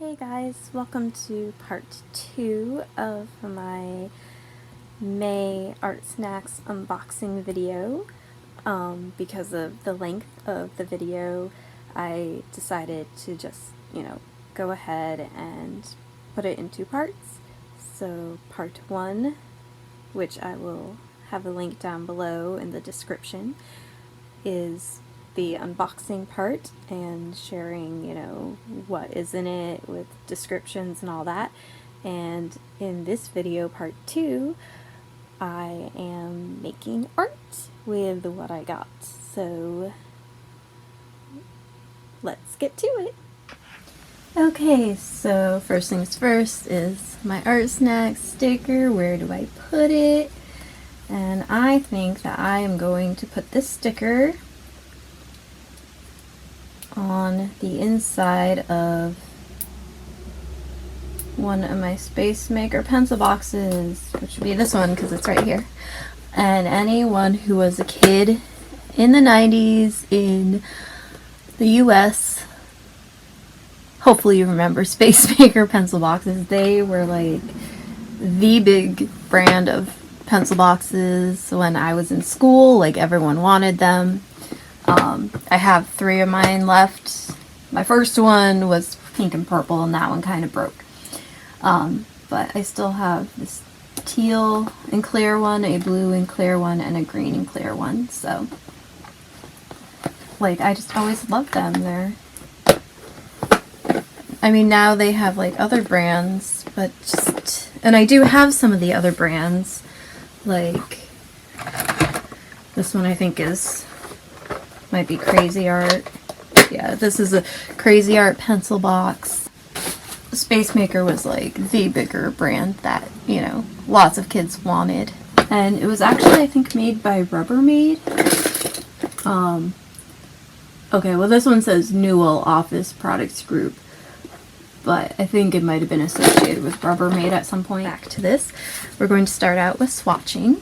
Hey guys, welcome to part 2 of my May Artsnacks unboxing video. Because of the length of the video, I decided to just, go ahead and put it in 2 parts. So part 1, which I will have a link down below in the description, is the unboxing part and sharing, what is in it with descriptions and all that. And in this video, part 2, I am making art with what I got. So let's get to it. Okay, so first things first is my Artsnacks sticker. Where do I put it? And I think that I am going to put this sticker on the inside of one of my Space Maker pencil boxes, which would be this one because it's right here. And anyone who was a kid in the 90s in the US, hopefully you remember Space Maker pencil boxes. They were like the big brand of pencil boxes when I was in school. Like, everyone wanted them. I have 3 of mine left. My first one was pink and purple, and that one kind of broke. But I still have this teal and clear one, a blue and clear one, and a green and clear one. So, like, I just always loved them. I mean, now they have, like, other brands, but and I do have some of the other brands. Like, this one I think might be Crazy Art. Yeah, this is a Crazy Art pencil box. Space Maker was like the bigger brand that, lots of kids wanted. And it was actually, I think, made by Rubbermaid. Okay, well, this one says Newell Office Products Group, but I think it might have been associated with Rubbermaid at some point. Back to this, we're going to start out with swatching.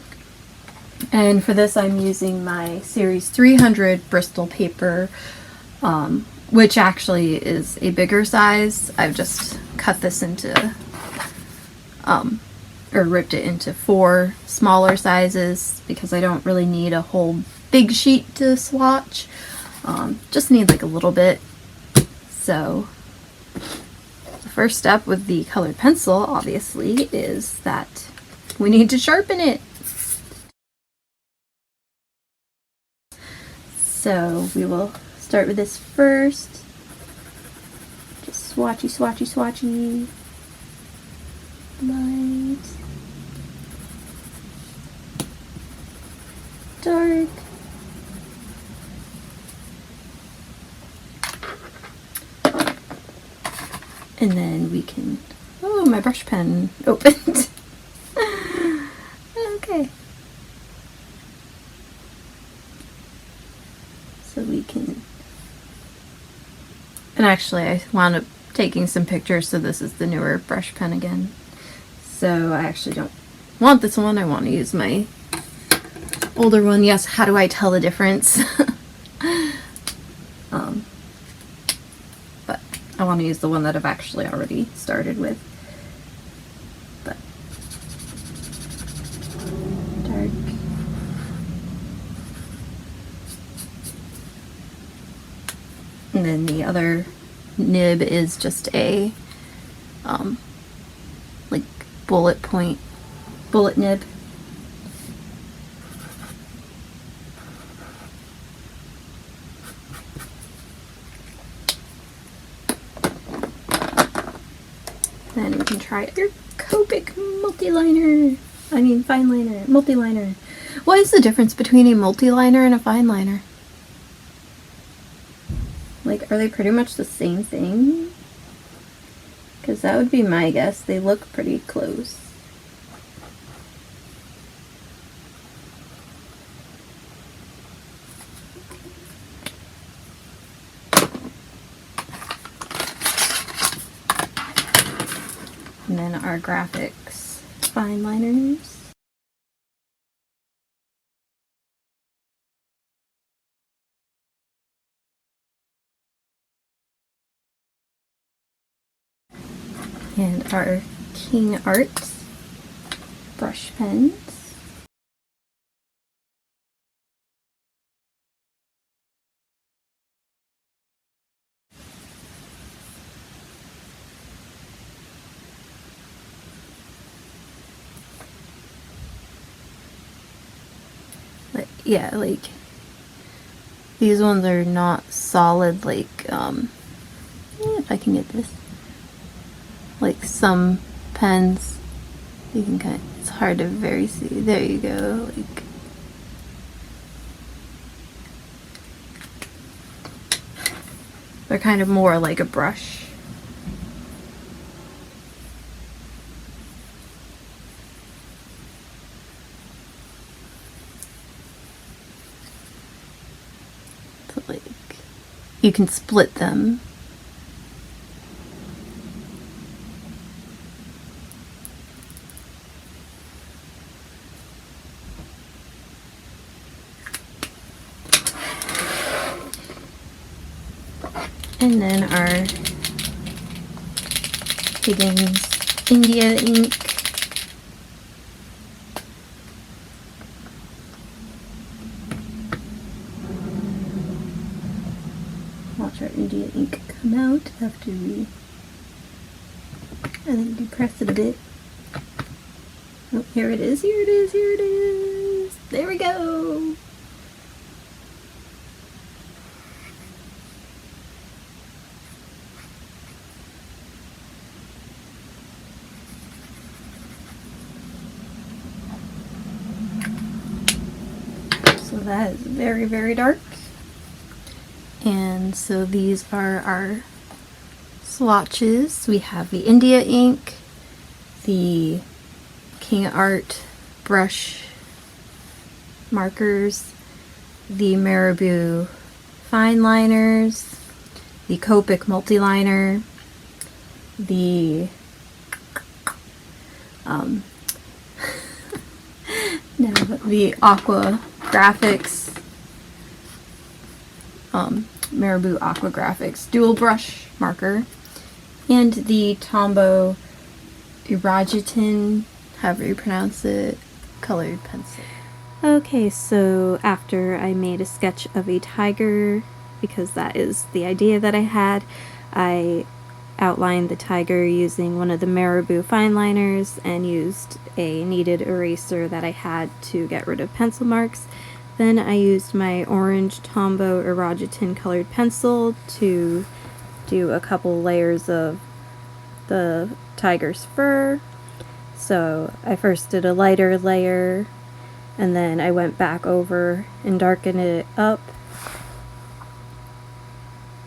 And for this, I'm using my Series 300 Bristol paper, which actually is a bigger size. I've just cut this into, or ripped it into 4 smaller sizes because I don't really need a whole big sheet to swatch. Just need like a little bit. So the first step with the colored pencil, obviously, is that we need to sharpen it. So we will start with this first. Just swatchy, swatchy, swatchy. Light. Dark. And then we can... Oh, my brush pen opened. Okay. So we can... And actually, I wound up taking some pictures, so this is the newer brush pen again. So I actually don't want this one. I want to use my older one. Yes, how do I tell the difference? But I want to use the one that I've actually already started with. But dark. And then the other nib is just a like bullet nib. Then we can try your Copic multi-liner. I mean fine liner, multi-liner. What is the difference between a multi-liner and a fine liner? Like, are they pretty much the same thing? Because that would be my guess. They look pretty close. And then our graphics fine liners. and our King Art brush pens. But yeah, like these ones are not solid like if I can get this, like some pens you can kind of, it's hard to very see. There you go. Like they're kind of more like a brush. So like you can split them. And then our Higgins India ink. Watch our India ink come out after we, I think, depress it a bit. Oh, here it is, here it is, here it is. There we go. So that is very, very dark. And so these are our swatches. We have the India ink, the King Art brush markers, the Marabou fine liners, the Copic multi-liner, the the Aqua Graphics, Marabou Aqua Graphics dual brush marker, and the Tombow Iragitan, however you pronounce it, colored pencil. Okay, so after I made a sketch of a tiger, because that is the idea that I had, I outlined the tiger using one of the Marabou fine liners and used a kneaded eraser that I had to get rid of pencil marks. Then I used my orange Tombow Iragitan colored pencil to do a couple layers of the tiger's fur. So I first did a lighter layer, and then I went back over and darkened it up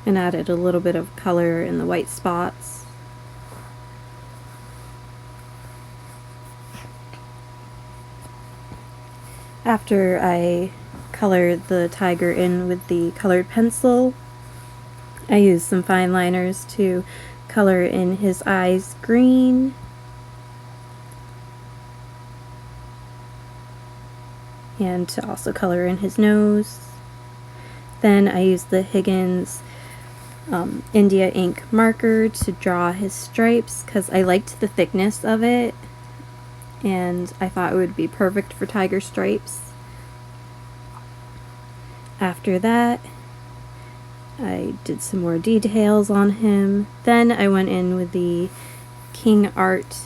and added a little bit of color in the white spots. After I colored the tiger in with the colored pencil, I used some fine liners to color in his eyes green. And to also color in his nose. Then I used the Higgins India ink marker to draw his stripes because I liked the thickness of it and I thought it would be perfect for tiger stripes. After that, I did some more details on him. Then I went in with the King Art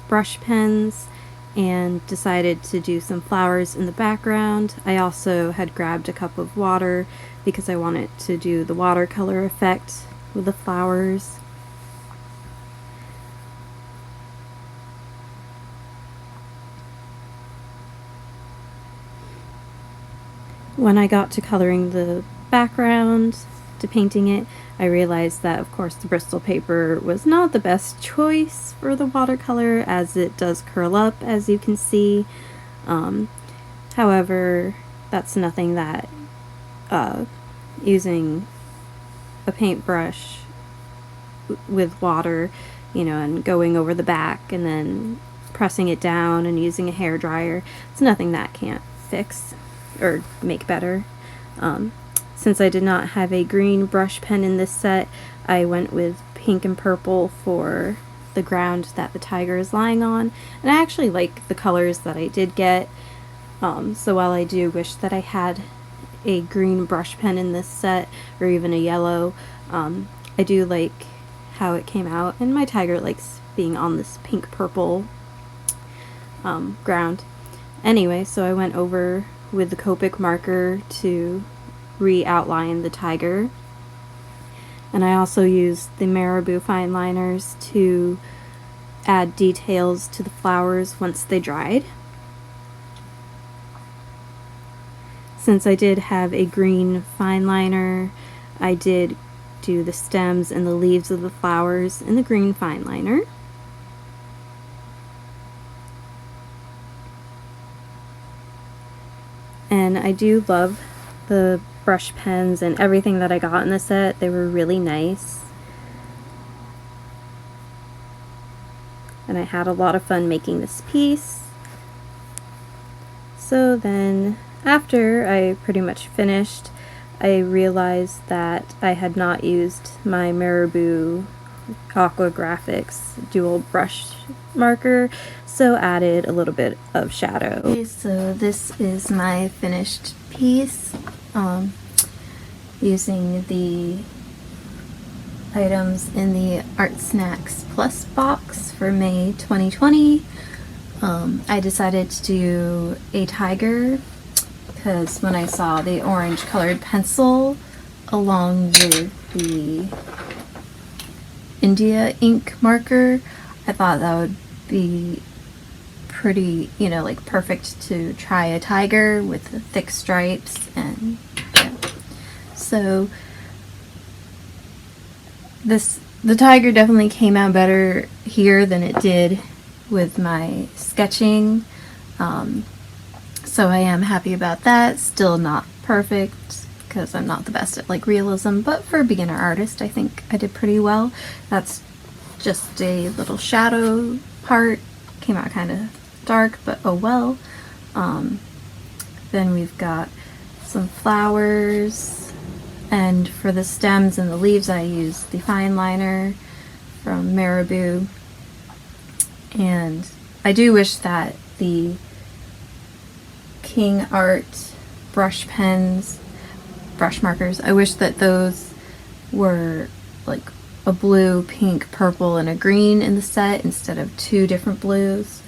brush pens and decided to do some flowers in the background. I also had grabbed a cup of water because I wanted to do the watercolor effect with the flowers. When I got to coloring the background, to painting it, I realized that of course the Bristol paper was not the best choice for the watercolor as it does curl up, as you can see. However, that's nothing that using a paintbrush with water, and going over the back and then pressing it down and using a hairdryer, it's nothing that can't fix or make better. Since I did not have a green brush pen in this set, I went with pink and purple for the ground that the tiger is lying on. And I actually like the colors that I did get. So while I do wish that I had a green brush pen in this set, or even a yellow, I do like how it came out, and my tiger likes being on this pink purple ground. Anyway, so I went over with the Copic marker to re-outline the tiger, and I also used the Marabou fine liners to add details to the flowers once they dried. Since I did have a green fine liner, I did do the stems and the leaves of the flowers in the green fine liner. And I do love the brush pens and everything that I got in the set. They were really nice. And I had a lot of fun making this piece. So then, after I pretty much finished, I realized that I had not used my Marabou Aqua Graphics dual brush marker, so added a little bit of shadow. Okay, so this is my finished piece, using the items in the Artsnacks Plus box for May 2020. I decided to do a tiger because when I saw the orange colored pencil along with the India ink marker, I thought that would be pretty, you know, like perfect to try a tiger with the thick stripes. And yeah. So the tiger definitely came out better here than it did with my sketching, so I am happy about that. Still not perfect because I'm not the best at like realism, but for a beginner artist I think I did pretty well. That's just a little shadow part, came out kind of dark, but oh well. Then we've got some flowers, and for the stems and the leaves I used the fine liner from Marabou. And I do wish that the King Art brush pens, brush markers, I wish that those were like a blue, pink, purple, and a green in the set instead of two different blues,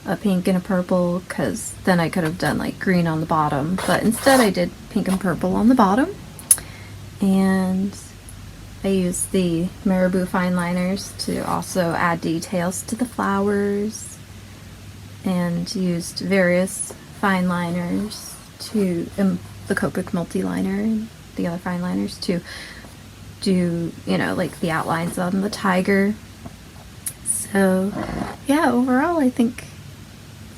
a pink and a purple, because then I could have done like green on the bottom, but instead I did pink and purple on the bottom. And I used the Marabou fine liners to also add details to the flowers, and used various fine liners to, the Copic multi-liner and the other fine liners to do, you know, like the outlines on the tiger. So yeah, overall I think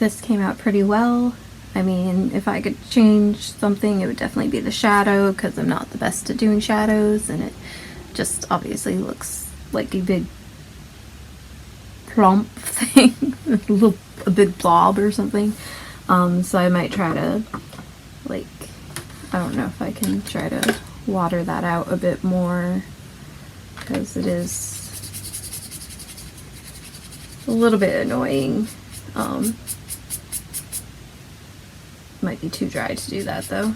this came out pretty well. I mean, if I could change something, it would definitely be the shadow, because I'm not the best at doing shadows, and it just obviously looks like a big plump thing, a big blob or something. So I might try to, like, I don't know if I can try to water that out a bit more, because it is a little bit annoying. Might be too dry to do that though.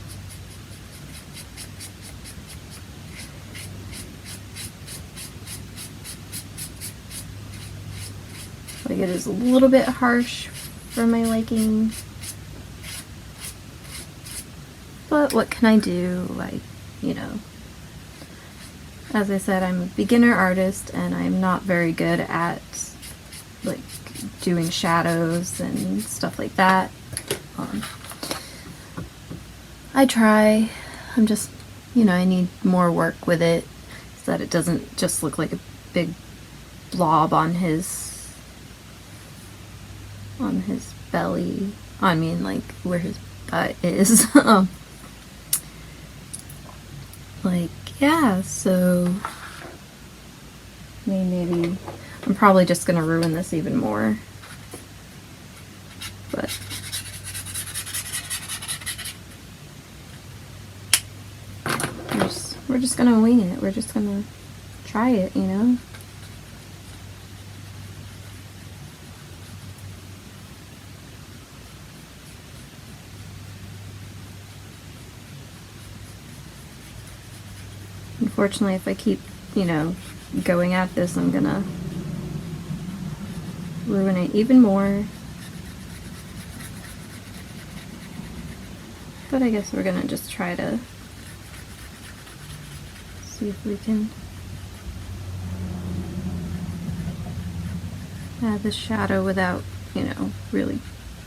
Like, it is a little bit harsh for my liking, but what can I do? You know, as I said, I'm a beginner artist and I'm not very good at like doing shadows and stuff like that. I try. I'm just, you know, I need more work with it so that it doesn't just look like a big blob on his belly. I mean, like where his butt is. Like, yeah, so I mean, maybe I'm probably just gonna ruin this even more, but we're just gonna wing it. We're just gonna try it, you know? unfortunately, if I keep, you know, going at this, I'm gonna ruin it even more. But I guess we're gonna just try to see if we can add the shadow without, you know, really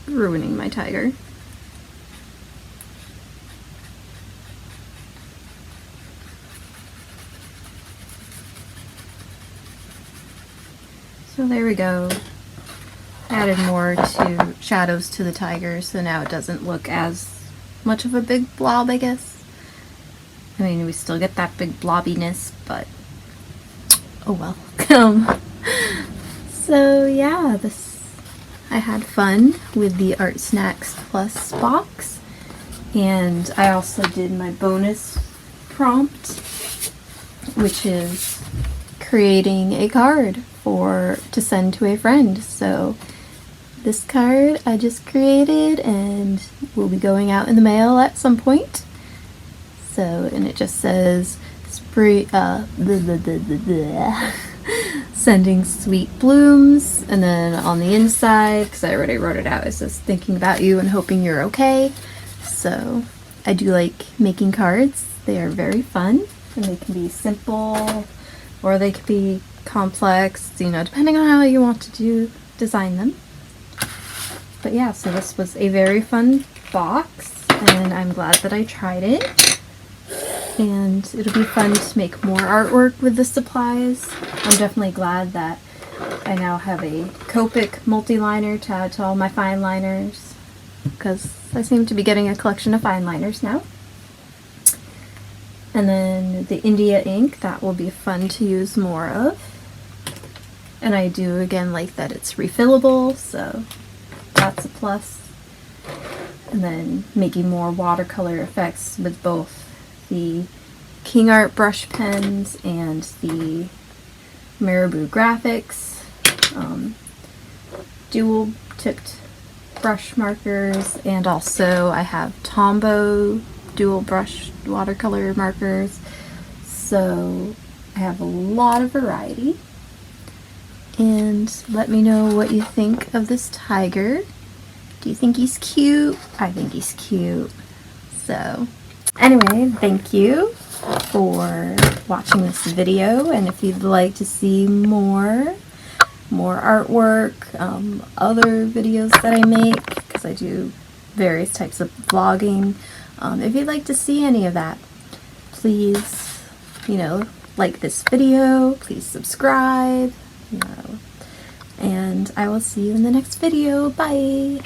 ruining my tiger. So there we go. Added more shadows to the tiger, so now it doesn't look as much of a big blob, I guess. I mean, we still get that big blobbiness, but oh well. So yeah, I had fun with the Artsnacks Plus box, and I also did my bonus prompt, which is creating a card to send to a friend. So this card I just created and will be going out in the mail at some point. So, and it just says sending sweet blooms, and then on the inside, because I already wrote it out, it says thinking about you and hoping you're okay. So I do like making cards. They are very fun, and they can be simple or they could be complex, you know, depending on how you want to design them. But yeah, so this was a very fun box, and I'm glad that I tried it. And it'll be fun to make more artwork with the supplies. I'm definitely glad that I now have a Copic multi-liner to add to all my fine liners, because I seem to be getting a collection of fine liners now. And then the India ink, that will be fun to use more of. And I do again like that it's refillable, so that's a plus. And then making more watercolor effects with both the King Art brush pens and the Marabou Graphics dual tipped brush markers, and also I have Tombow dual brush watercolor markers. So I have a lot of variety. And let me know what you think of this tiger. Do you think he's cute? I think he's cute. So anyway, thank you for watching this video, and if you'd like to see more artwork, other videos that I make, because I do various types of vlogging, if you'd like to see any of that, please, you know, like this video, please subscribe, you know, and I will see you in the next video. Bye!